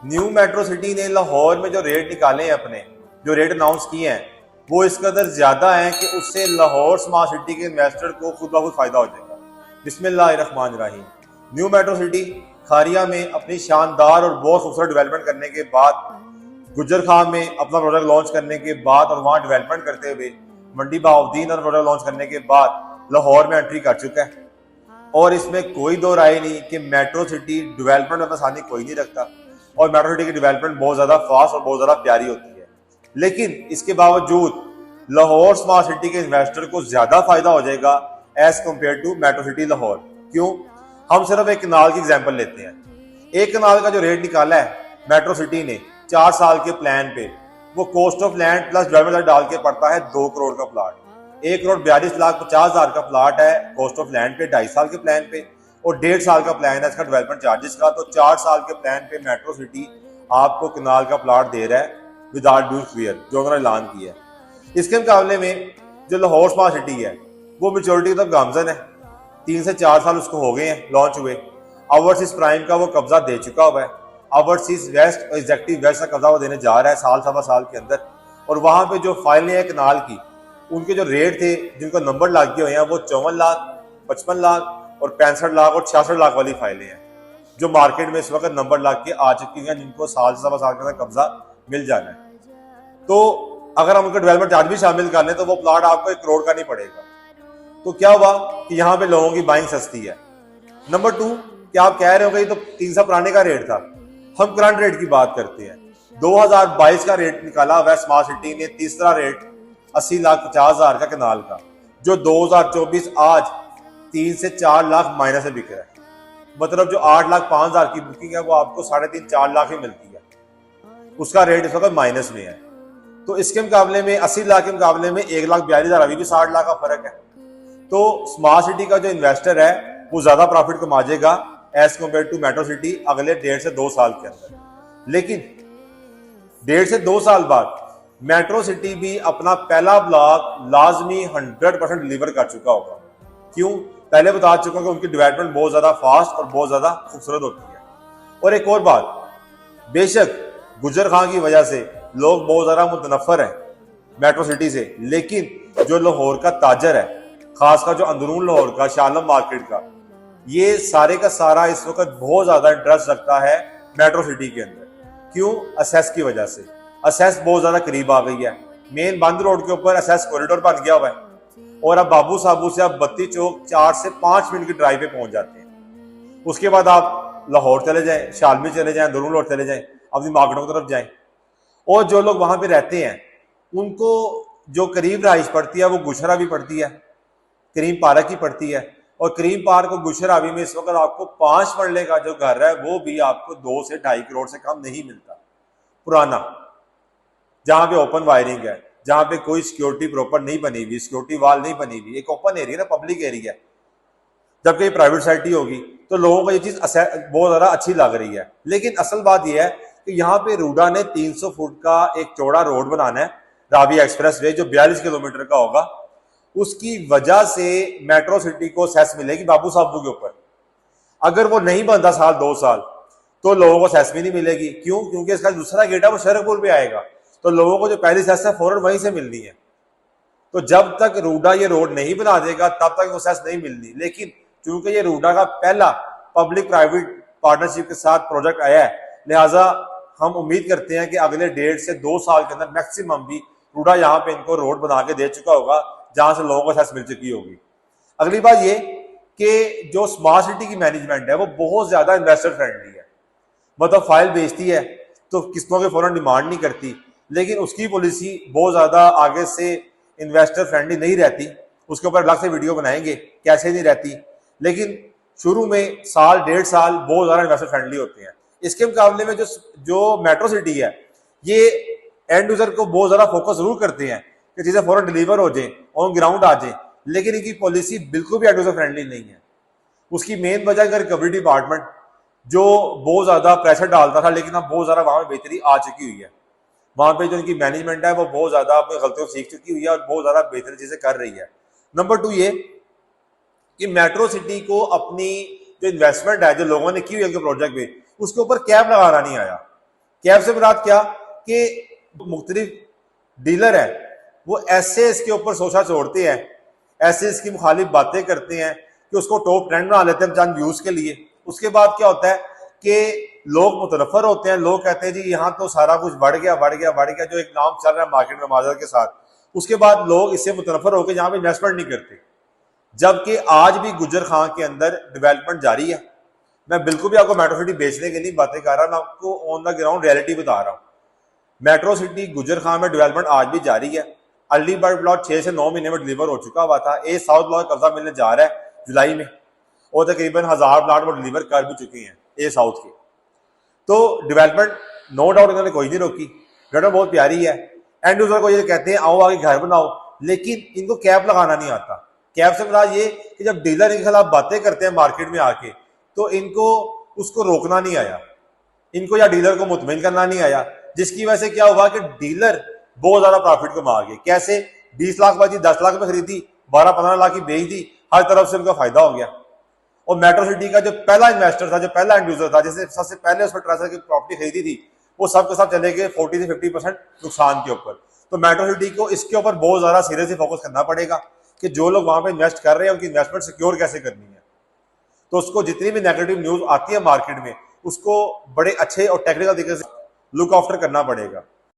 New metro city ने लाहौर में जो रेट निकाले हैं अपने, जो रेट अनाउंस किए हैं, वो इस कदर ज्यादा हैं कि उससे लाहौर स्मार्ट सिटी के इन्वेस्टर को खुद ब खुद फायदा हो जाएगा। बिस्मिल्लाहिर्रहमानिर्रहीम। न्यू मेट्रो सिटी खारिया में अपनी शानदार और बहुत खूबसूरत डेवलपमेंट करने के बाद, गुजर खां में अपना प्रोडक्ट लॉन्च करने के बाद और वहां डेवलपमेंट करते हुए मंडी बहाउद्दीन और प्रोडक्ट लॉन्च करने के बाद लाहौर में एंट्री कर चुका है। और इसमें कोई दो राय नहीं कि मेट्रो सिटी डेवलपमेंट में आसानी कोई नहीं रखता और मेट्रो सिटी की डेवलपमेंट बहुत ज्यादा फास्ट और बहुत ज्यादा प्यारी होती है। लेकिन इसके बावजूद लाहौर स्मार्ट सिटी के इन्वेस्टर को ज्यादा फायदा हो जाएगा as compared to metro city Lahore. क्यों? हम सिर्फ एक कनाल की एग्जांपल लेते हैं। एक कनाल का जो रेट निकाला है मेट्रो सिटी ने 4 साल के प्लान पे, वो cost of land plus development डाल के पड़ता है 2 करोड़ का प्लाट। 1,42,50,000 का प्लाट है कॉस्ट ऑफ लैंड पे 2.5 साल के प्लान पे, और 1.5 साल का प्लान है इसका डेवलपमेंट चार्जेस का। तो 4 साल के प्लान पे मेट्रो सिटी आपको कनाल का प्लाट दे रहा है विदाउट ड्यू क्लियर, जो उन्होंने ऐलान किया है। इसके मुकाबले में जो लाहौर स्मार्ट सिटी है वो मेच्योरिटी की तरफ गामजन है। 3 से 4 साल उसको हो गए हैं लॉन्च हुए। ओवरसीज प्राइम का वो कब्जा दे चुका हुआ है। ओवरसीज वेस्ट और एग्जेक्टिव वेस्ट का कब्जा वो देने जा रहा है साल सवा साल के अंदर। और वहां पे जो फाइलें हैं कनाल की, उनके जो रेट थे जिनको नंबर लाग गए हुए हैं, वो 54 लाख, 55 लाख और 65 लाख और 66 लाख वाली फाइलें हैं जो मार्केट में इस वक्त नंबर लाग के आ चुकी हैं, जिनको साल सवा साल के अंदर कब्जा मिल जाना है। तो अगर हम उनका डेवलपमेंट चार्ज भी शामिल कर लें तो वो प्लाट आपको 1 करोड़ का नहीं पड़ेगा। तो क्या हुआ कि यहाँ पे लोगों की बाइंग सस्ती है। नंबर 2, क्या आप कह रहे हो कि तो 3 साल पुराने का रेट था। हम करंट रेट की बात करते हैं। 2022 का रेट निकाला हुआ स्मार्ट सिटी ने, तीसरा रेट 80,50,000 का कनाल का, जो 2024 आज 3 से 4 लाख माइनस से बिक रहा है। मतलब जो 8,05,000 की बुकिंग है वो आपको 3.5-4 लाख ही मिलती है, उसका रेट इस वक्त माइनस में है। तो इसके मुकाबले में 80 लाख के मुकाबले में 1,42,000, अभी भी 60 लाख का फर्क है। तो स्मार्ट सिटी का जो इन्वेस्टर है वो ज्यादा प्रॉफिट कमा जाएगा as compared to metro city अगले 1.5 से 2 साल के अंदर। लेकिन 1.5 से 2 साल बाद मेट्रो सिटी भी अपना पहला ब्लॉक लाजमी 100% डिलीवर कर चुका होगा। क्यों? पहले बता चुका हूं कि उनकी डेवलपमेंट बहुत ज्यादा फास्ट और बहुत ज्यादा खूबसूरत होती है। और एक और बात, बेशक गुजर खां की वजह से लोग बहुत ज्यादा मुतनफर है मेट्रो सिटी से, लेकिन जो लाहौर का ताजर है, खासकर जो अंदरून लाहौर का शालम मार्केट का, ये सारे का सारा इस वक्त बहुत ज्यादा इंटरेस्ट रखता है मेट्रो सिटी के अंदर। क्यों? असेस की वजह से। असेस बहुत ज्यादा करीब आ गई है। मेन बंद रोड के ऊपर असेस कॉरिडोर बन गया हुआ है और अब बाबू साबू से आप बत्ती चौक 4 से 5 मिनट की ड्राइव पे पहुंच जाते हैं। उसके बाद आप लाहौर चले जाएं, शालमी चले जाएं, अंदरून लाहौर चले जाएं, अपनी मार्केटों की तरफ जाएं। और जो लोग वहां पे रहते हैं उनको जो करीब रहाइश पड़ती है वो गुशरा भी पड़ती है, करीम पार्क की पड़ती है। और करीम पार्क और गुशरावी में इस वक्त आपको 5 मरले का जो घर है वो भी आपको 2 से 2.5 करोड़ से कम नहीं मिलता पुराना, जहां पे ओपन वायरिंग है, जहां पे कोई सिक्योरिटी प्रॉपर नहीं बनी हुई, सिक्योरिटी वाल नहीं बनी हुई, एक ओपन एरिया ना, पब्लिक एरिया। जबकि प्राइवेट साइट ही होगी तो लोगों को ये चीज बहुत ज्यादा अच्छी लग रही है। लेकिन असल बात यह है कि यहाँ पे रूडा ने 300 फुट का एक चौड़ा रोड बनाना है, रावी एक्सप्रेस वे, जो 42 किलोमीटर का होगा। उसकी वजह से मेट्रो सिटी को सेस मिलेगी बाबू साहबू के ऊपर। अगर वो नहीं बनता साल 2 साल तो लोगों को सेस भी नहीं मिलेगी। क्यों? क्योंकि इसका दूसरा गेट है वो शरकपुर पे आएगा, तो लोगों को जो पहली सेस है फौरन वहीं से मिलनी है। तो जब तक रूडा ये रोड नहीं बना देगा तब तक वो सेस नहीं मिलनी। लेकिन चूंकि ये रूडा का पहला पब्लिक प्राइवेट पार्टनरशिप के साथ प्रोजेक्ट आया है, लिहाजा हम उम्मीद करते हैं कि अगले 1.5 से 2 साल के अंदर मैक्सिमम भी रूडा यहाँ पे इनको रोड बना के दे चुका होगा जहां से लोगों को सेस मिल चुकी होगी। अगली बात ये कि जो स्मार्ट सिटी की मैनेजमेंट है वो बहुत ज्यादा इन्वेस्टर फ्रेंडली है। मतलब फाइल बेचती है तो किस्तों के फौरन डिमांड नहीं करती, लेकिन उसकी पॉलिसी बहुत ज्यादा आगे से इन्वेस्टर फ्रेंडली नहीं रहती। उसके ऊपर अलग से वीडियो बनाएंगे कैसे नहीं रहती, लेकिन शुरू में साल 1.5 साल बहुत ज्यादा इन्वेस्टर फ्रेंडली होते हैं। इसके मुकाबले में जो मेट्रो सिटी है ये एंड यूजर को बहुत ज्यादा फोकस जरूर करते हैं कि चीजें फौरन डिलीवर हो जाए, ऑन ग्राउंड आ जाए, लेकिन इनकी पॉलिसी बिल्कुल भी एंड यूजर फ्रेंडली नहीं है। उसकी मेन वजह रिकवरी डिपार्टमेंट जो बहुत ज्यादा प्रेशर डालता था, लेकिन अब बहुत ज्यादा वहां पे बेहतरी आ चुकी हुई है। वहां पे जो इनकी मैनेजमेंट है वो बहुत ज्यादा अपनी गलतियों सीख चुकी हुई है और बहुत ज्यादा बेहतर चीजें कर रही है। नंबर 2 ये कि मेट्रो सिटी को अपनी जो इन्वेस्टमेंट है जो लोगों ने की हुई है प्रोजेक्ट में, उसके ऊपर कैप लगाना नहीं आया। कैफ से मुराद क्या कि मुख्तलिफ डीलर है वो ऐसे इसके ऊपर सोचा छोड़ते हैं, ऐसे इसकी मुखालिफ बातें करते हैं कि उसको टॉप ट्रेंड बना लेते हैं चंद व्यूज के लिए। उसके बाद क्या होता है कि लोग मुतनफर होते हैं, लोग कहते हैं जी यहाँ तो सारा कुछ बढ़ गया बढ़ गया बढ़ गया, जो एक नाम चल रहा है मार्केट में माजर के साथ। उसके बाद लोग इससे मुतनफर होकर यहाँ पे इन्वेस्टमेंट नहीं करते, जबकि आज भी गुजर खां के अंदर डेवलपमेंट जारी है। मैं बिल्कुल भी आपको मेट्रो सिटी बेचने के लिए बातें कर रहा, मैं आपको ऑन द ग्राउंड रियलिटी बता रहा हूँ। मेट्रो सिटी गुजर खां में डेवलपमेंट आज भी जारी है। अर्ली बर्ड प्लॉट 6 से 9 महीने में डिलीवर हो चुका हुआ था। ए साउथ प्लॉट कब्जा मिलने जा रहा है जुलाई में, और तकरीबन 1000 प्लाट वो डिलीवर कर भी चुके हैं ए साउथ के। तो डेवलपमेंट नो डाउट इन्होंने कोई नहीं रोकी, डेवलपमेंट बहुत प्यारी है। एंड यूजर को ये कहते हैं आओ आगे घर बनाओ, लेकिन इनको कैप लगाना नहीं आता। कैप से मुराद ये कि जब डीलर इनके खिलाफ बातें करते हैं मार्केट में आके, तो इनको उसको रोकना नहीं आया, इनको या डीलर को मुतमिन करना नहीं आया, जिसकी वजह से क्या हुआ कि डीलर बहुत ज्यादा प्रॉफिट कमा गए। कैसे? 20 लाख बाजी 10 लाख में खरीदी, 12-15 लाख की बेच दी, हर तरफ से उनका फायदा हो गया। और मेट्रो सिटी का जो पहला इन्वेस्टर था, जो पहला एंड यूजर था, जिसने सबसे पहले उस पर ट्रेजर की प्रॉपर्टी खरीदी थी, वो सब के सब चले गए 40 से 50% नुकसान के ऊपर। तो मेट्रो सिटी को इसके ऊपर बहुत ज्यादा सीरियसली फोकस करना पड़ेगा कि जो लोग वहां पे इन्वेस्ट कर रहे हैं उनकी इन्वेस्टमेंट सिक्योर कैसे करनी है। तो उसको जितनी भी नेगेटिव न्यूज आती है मार्केट में, उसको बड़े अच्छे और टेक्निकल तरीके से लुक आफ्टर करना पड़ेगा।